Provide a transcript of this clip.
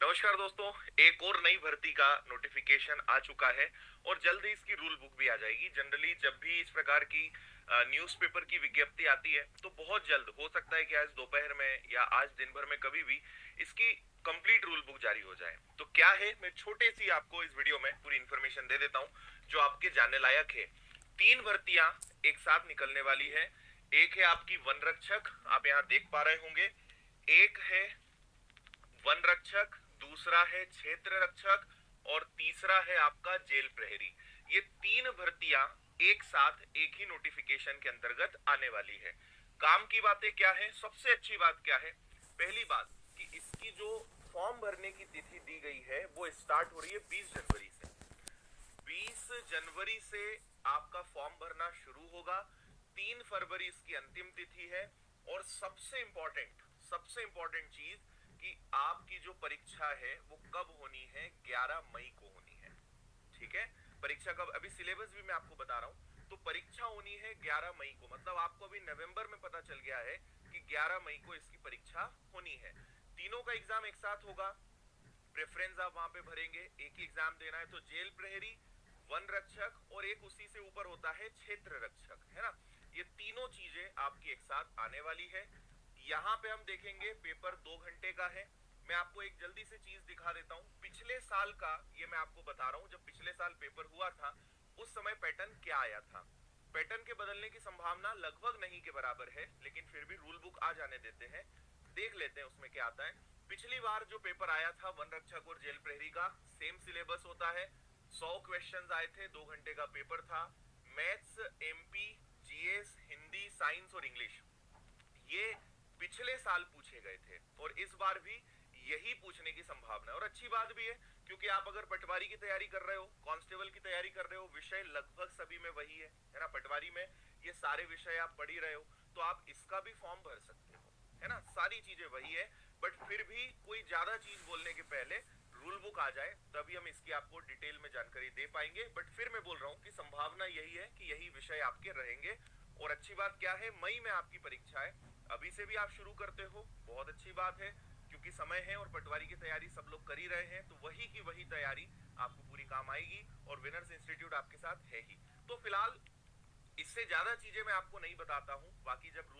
नमस्कार दोस्तों। एक और नई भर्ती का नोटिफिकेशन आ चुका है और जल्द ही इसकी रूल बुक भी आ जाएगी। जनरली जब भी इस प्रकार की न्यूज़पेपर की विज्ञप्ति आती है तो बहुत जल्द हो सकता है कि आज दोपहर में या आज दिन भर में कभी भी इसकी कंप्लीट रूल बुक जारी हो जाए। तो क्या है, मैं छोटे सी आपको इस वीडियो में पूरी इंफॉर्मेशन दे देता हूँ जो आपके जानने लायक है। 3 भर्तियां एक साथ निकलने वाली है। एक है आपकी वन रक्षक, आप यहाँ देख पा रहे होंगे। एक है वन रक्षक, दूसरा है क्षेत्र रक्षक और तीसरा है आपका जेल प्रहरी। ये 3 भर्तियां एक साथ एक ही नोटिफिकेशन के अंतर्गत आने वाली है। काम की बातें क्या है, सबसे अच्छी बात क्या है, पहली बात कि इसकी जो फॉर्म भरने की तिथि दी गई है वो स्टार्ट हो रही है 20 जनवरी से। 20 जनवरी से आपका फॉर्म भरना शुरू होगा। 3 फरवरी इसकी अंतिम तिथि है। और सबसे इंपॉर्टेंट चीज कि आपकी जो परीक्षा है वो कब होनी है, 11 मई को होनी है। ठीक है, परीक्षा कब, अभी सिलेबस भी मैं आपको बता रहा हूं। तो परीक्षा होनी है 11 मई को, मतलब आपको अभी नवंबर में पता चल गया है कि 11 मई को इसकी परीक्षा होनी है। तीनों का एग्जाम एक साथ होगा। प्रेफरेंस आप वहां पे भरेंगे, एक ही एग्जाम देना है। तो जेल प्रहरी, वन रक्षक और एक उसी से ऊपर होता है क्षेत्र रक्षक, है ना। ये तीनों चीजें आपकी एक साथ आने वाली है। यहाँ पे हम देखेंगे पेपर 2 घंटे का है। मैं आपको एक जल्दी से चीज दिखा देता हूँ। पिछले साल का ये मैं आपको बता रहा हूँ, जब पिछले साल पेपर हुआ था उस समय पैटर्न क्या आया था। पैटर्न के बदलने की संभावना लगभग नहीं के बराबर है, लेकिन फिर भी रूल बुक आ जाने देते हैं, देख लेते हैं उसमें क्या आता है। पिछली बार जो पेपर आया था वन रक्षक और जेल प्रहरी का, सेम सिलेबस होता है। 100 क्वेश्चंस आए थे, 2 घंटे का पेपर था। Maths, MP, GS, Hindi, science और इंग्लिश, ये पिछले साल पूछे गए थे और इस बार भी यही पूछने की संभावना है। और अच्छी बात भी है, क्योंकि आप अगर पटवारी की तैयारी कर रहे हो, कांस्टेबल की तैयारी कर रहे हो, विषय लगभग सभी में वही है ना। पटवारी में ये सारे विषय आप पढ़ ही रहे हो, तो आप इसका भी फॉर्म भर सकते हो, है ना। सारी चीजें वही है, बट फिर भी कोई ज्यादा चीज बोलने के पहले रूल बुक आ जाए तभी हम इसकी आपको डिटेल में जानकारी दे पाएंगे। बट फिर मैं बोल रहा हूँ कि संभावना यही है कि यही विषय आपके रहेंगे। और अच्छी बात क्या है, मई में आपकी परीक्षा है। अभी से भी आप शुरू करते हो, बहुत अच्छी बात है, क्योंकि समय है और पटवारी की तैयारी सब लोग कर ही रहे हैं। तो वही की वही तैयारी आपको पूरी काम आएगी और विनर्स इंस्टीट्यूट आपके साथ है ही। तो फिलहाल इससे ज्यादा चीजें मैं आपको नहीं बताता हूँ। बाकी जब